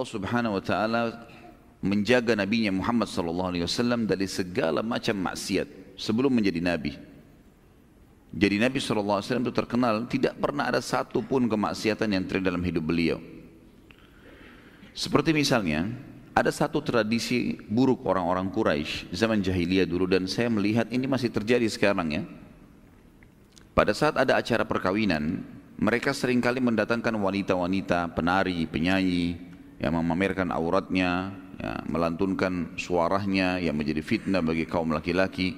Allah Subhanahu wa taala menjaga nabinya Muhammad sallallahu alaihi wasallam dari segala macam maksiat sebelum menjadi nabi. Jadi Nabi sallallahu alaihi wasallam itu terkenal tidak pernah ada satu pun kemaksiatan yang terjadi dalam hidup beliau. Seperti misalnya ada satu tradisi buruk orang-orang Quraisy zaman jahiliyah dulu, dan saya melihat ini masih terjadi sekarang ya. Pada saat ada acara perkawinan, mereka seringkali mendatangkan wanita-wanita, penari, penyanyi yang memamerkan auratnya, ya, melantunkan suaranya yang menjadi fitnah bagi kaum laki-laki.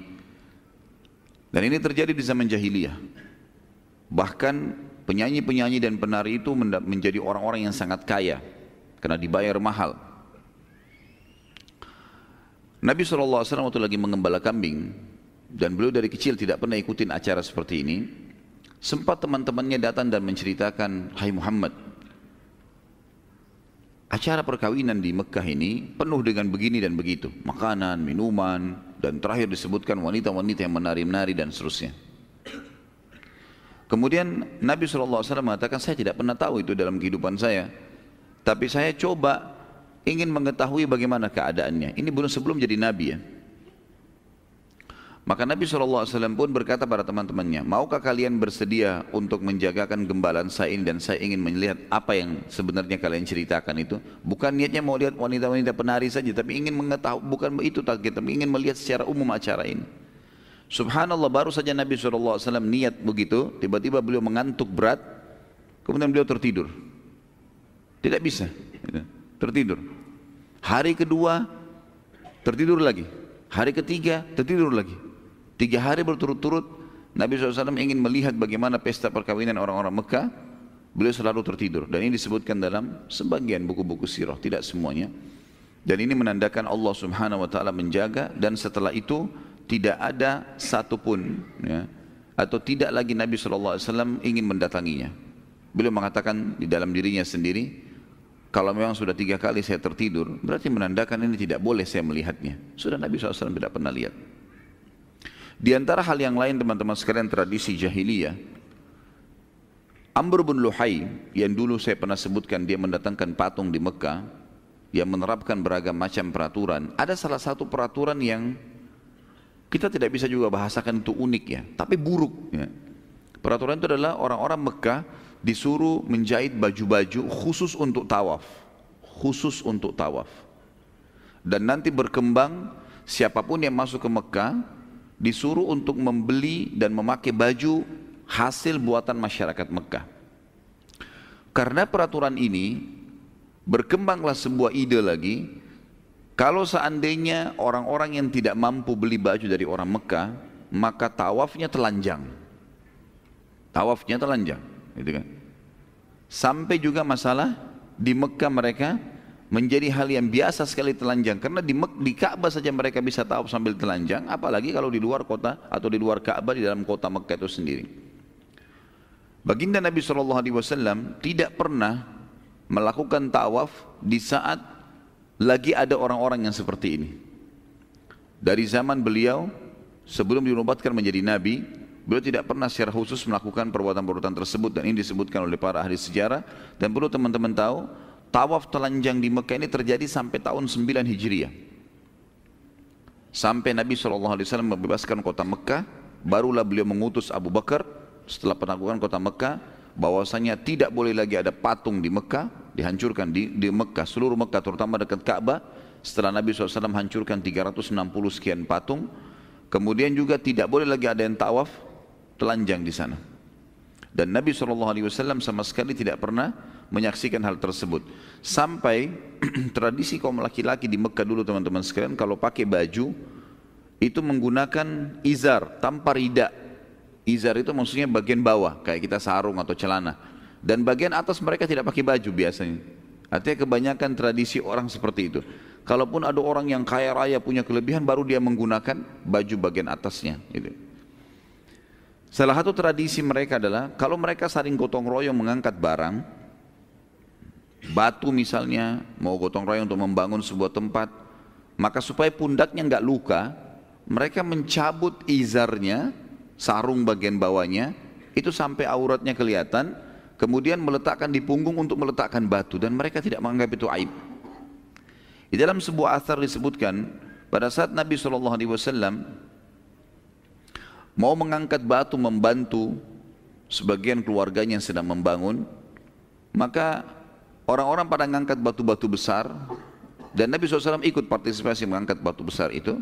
Dan ini terjadi di zaman jahiliyah. Bahkan penyanyi-penyanyi dan penari itu menjadi orang-orang yang sangat kaya karena dibayar mahal. Nabi SAW waktu lagi mengembala kambing, dan beliau dari kecil tidak pernah ikutin acara seperti ini, sempat teman-temannya datang dan menceritakan, "Hai Muhammad, acara perkawinan di Mekah ini penuh dengan begini dan begitu, makanan, minuman, dan terakhir disebutkan wanita-wanita yang menari-menari dan seterusnya." Kemudian Nabi SAW mengatakan, "Saya tidak pernah tahu itu dalam kehidupan saya, tapi saya coba ingin mengetahui bagaimana keadaannya." Ini belum sebelum jadi Nabi ya. Maka Nabi SAW pun berkata pada teman-temannya, "Maukah kalian bersedia untuk menjagakan gembalaan saya ini, dan saya ingin melihat apa yang sebenarnya kalian ceritakan itu." Bukan niatnya mau lihat wanita-wanita penari saja, tapi ingin mengetahui, bukan itu target, tapi ingin melihat secara umum acara ini. Subhanallah, baru saja Nabi SAW niat begitu, tiba-tiba beliau mengantuk berat, kemudian beliau tertidur. Tidak bisa, tertidur. Hari kedua, tertidur lagi. Hari ketiga, tertidur lagi. 3 hari berturut-turut Nabi SAW ingin melihat bagaimana pesta perkawinan orang-orang Mekah. Beliau selalu tertidur, dan ini disebutkan dalam sebagian buku-buku sirah, tidak semuanya. Dan ini menandakan Allah Subhanahu wa taala menjaga, dan setelah itu tidak ada satupun ya, atau tidak lagi Nabi SAW ingin mendatanginya. Beliau mengatakan di dalam dirinya sendiri, kalau memang sudah 3 kali saya tertidur, berarti menandakan ini tidak boleh saya melihatnya. Sudah Nabi SAW tidak pernah lihat. Di antara hal yang lain teman-teman sekalian, tradisi jahiliyah, Amr bin Luhai yang dulu saya pernah sebutkan, dia mendatangkan patung di Mekah yang menerapkan beragam macam peraturan. Ada salah satu peraturan yang kita tidak bisa juga bahasakan itu unik ya, tapi buruk ya. Peraturan itu adalah orang-orang Mekah disuruh menjahit baju-baju khusus untuk tawaf. Khusus untuk tawaf. Dan nanti berkembang, siapapun yang masuk ke Mekah disuruh untuk membeli dan memakai baju hasil buatan masyarakat Mekah. Karena peraturan ini, berkembanglah sebuah ide lagi, kalau seandainya orang-orang yang tidak mampu beli baju dari orang Mekah, maka tawafnya telanjang. Tawafnya telanjang, gitu kan? Sampai juga masalah di Mekah mereka menjadi hal yang biasa sekali telanjang, karena di Ka'bah saja mereka bisa tawaf sambil telanjang, apalagi kalau di luar kota atau di luar Ka'bah, di dalam kota Mekah itu sendiri. Baginda Nabi SAW tidak pernah melakukan tawaf di saat lagi ada orang-orang yang seperti ini. Dari zaman beliau sebelum dinobatkan menjadi Nabi, beliau tidak pernah secara khusus melakukan perbuatan-perbuatan tersebut, dan ini disebutkan oleh para ahli sejarah. Dan perlu teman-teman tahu, tawaf telanjang di Mekah ini terjadi sampai tahun 9 Hijriah. Sampai Nabi SAW membebaskan kota Mekah, barulah beliau mengutus Abu Bakar setelah penaklukan kota Mekah, bahwasanya tidak boleh lagi ada patung di Mekah, dihancurkan di Mekah, seluruh Mekah terutama dekat Ka'bah. Setelah Nabi SAW hancurkan 360 sekian patung, kemudian juga tidak boleh lagi ada yang tawaf telanjang di sana. Dan Nabi SAW sama sekali tidak pernah menyaksikan hal tersebut. Sampai tradisi kaum laki-laki di Mekah dulu teman-teman sekalian, kalau pakai baju itu menggunakan izar tanpa rida. Izar itu maksudnya bagian bawah, kayak kita sarung atau celana. Dan bagian atas mereka tidak pakai baju biasanya. Artinya kebanyakan tradisi orang seperti itu. Kalaupun ada orang yang kaya raya punya kelebihan, baru dia menggunakan baju bagian atasnya gitu. Salah satu tradisi mereka adalah kalau mereka saling gotong royong mengangkat barang, batu misalnya, mau gotong royong untuk membangun sebuah tempat, maka supaya pundaknya enggak luka, mereka mencabut izarnya, sarung bagian bawahnya, itu sampai auratnya kelihatan, kemudian meletakkan di punggung untuk meletakkan batu, dan mereka tidak menganggap itu aib. Di dalam sebuah athar disebutkan, pada saat Nabi SAW mau mengangkat batu membantu sebagian keluarganya yang sedang membangun, maka orang-orang pada mengangkat batu-batu besar, dan Nabi SAW ikut partisipasi mengangkat batu besar itu.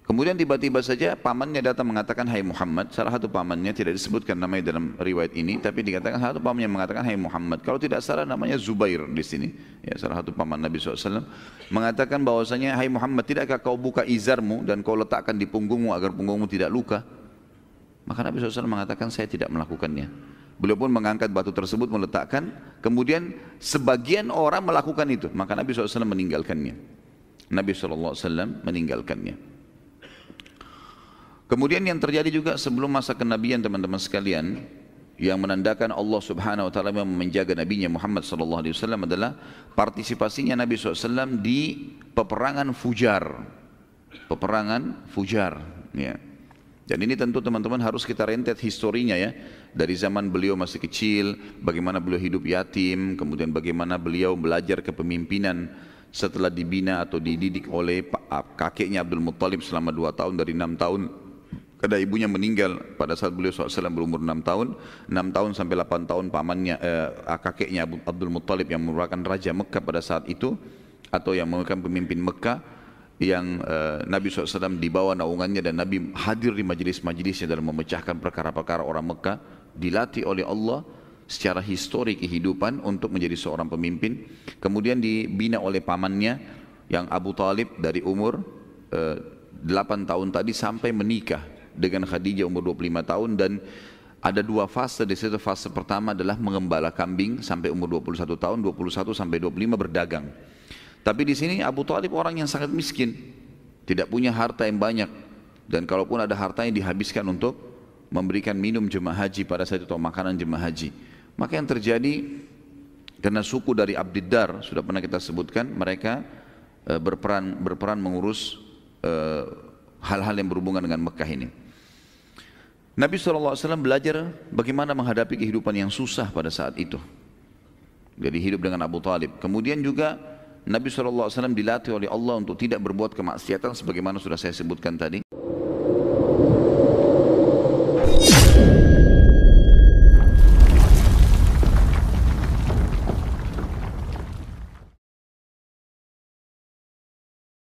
Kemudian tiba-tiba saja pamannya datang mengatakan, hai Muhammad. Salah satu pamannya, tidak disebutkan namanya dalam riwayat ini, tapi dikatakan salah satu pamannya mengatakan, hai Muhammad. Kalau tidak salah namanya Zubair di sini. Ya, salah satu paman Nabi SAW mengatakan bahwasanya, hai Muhammad, tidakkah kau buka izarmu dan kau letakkan di punggungmu agar punggungmu tidak luka? Maka Nabi SAW mengatakan, saya tidak melakukannya. Beliau pun mengangkat batu tersebut, meletakkan. Kemudian sebagian orang melakukan itu, maka Nabi SAW meninggalkannya. Nabi SAW meninggalkannya. Kemudian yang terjadi juga sebelum masa kenabian teman-teman sekalian, yang menandakan Allah Subhanahu Wa Taala yang menjaga nabinya Muhammad SAW adalah partisipasinya Nabi SAW di peperangan Fujar. Peperangan Fujar. Ya. Dan ini tentu teman-teman harus kita rentet historinya ya. Dari zaman beliau masih kecil, bagaimana beliau hidup yatim, kemudian bagaimana beliau belajar kepemimpinan setelah dibina atau dididik oleh kakeknya Abdul Muttalib selama 2 tahun dari 6 tahun. Karena ibunya meninggal pada saat beliau SAW berumur 6 tahun. 6 tahun sampai 8 tahun pamannya, kakeknya Abdul Muttalib yang merupakan Raja Mekah pada saat itu, atau yang merupakan pemimpin Mekah, yang Nabi SAW dibawa naungannya dan Nabi hadir di majelis-majelisnya dalam memecahkan perkara-perkara orang Mekah, dilatih oleh Allah secara histori kehidupan untuk menjadi seorang pemimpin. Kemudian dibina oleh pamannya yang Abu Talib dari umur 8 tahun tadi sampai menikah dengan Khadijah umur 25 tahun. Dan ada 2 fase di situ. Fase pertama adalah mengembala kambing sampai umur 21 tahun, 21 sampai 25 berdagang. Tapi di sini Abu Talib orang yang sangat miskin, tidak punya harta yang banyak, dan kalaupun ada hartanya dihabiskan untuk memberikan minum jemaah haji pada saat itu, atau makanan jemaah haji. Maka yang terjadi, karena suku dari Abdiddar sudah pernah kita sebutkan, mereka berperan mengurus hal-hal yang berhubungan dengan Mekah ini. Nabi SAW belajar bagaimana menghadapi kehidupan yang susah pada saat itu. Jadi hidup dengan Abu Talib. Kemudian juga Nabi SAW dilatih oleh Allah untuk tidak berbuat kemaksiatan sebagaimana sudah saya sebutkan tadi.